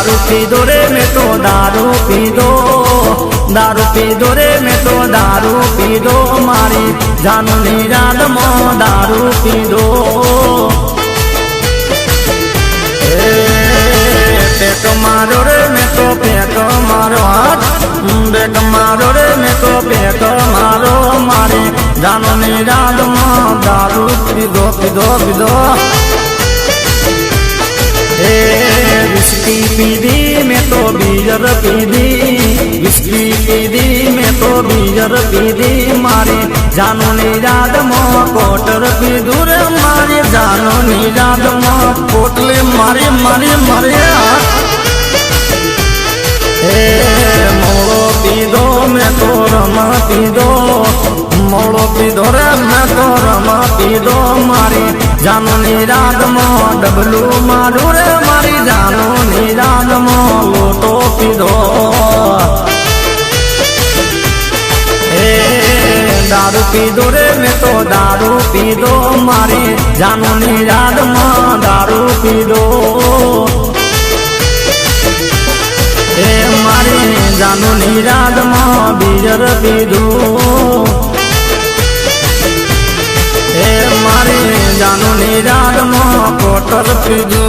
दारू पीधो रे मैं तो दारू पीधो रे मैं तो दारू पीधो मारी जानू निराद मो दारू पीधो पेट मारो रे मैं तो पेट मारो हाथ बेट मारो रे मैं तो पेट मारो मारी जानू निराद मो दारू पीधो पीधो पीधो विस्की पीधी मैं तो बीजर पीधी विस्की पीधी मैं तो बीजर पीधी मारे जानू निराद मो कोटर पीधू रे मारे जानू निराद मो कोटले मारे मारे मारे मोड़ो पीधो मैं तो रमा पीधो मोड़ो पीधो रे मैं तो रमा पीधो मारी जानू निराद मो डबलू मारू रे मारी जानू निराद मो लोटो पीधो दारू पीधो रे मैं तो दारू पीधो मारी जानू निराद मो दारू पीधो मारी जानू निराद मो बीजर पीधो मारी जानू निराद मो कोटर पीधो।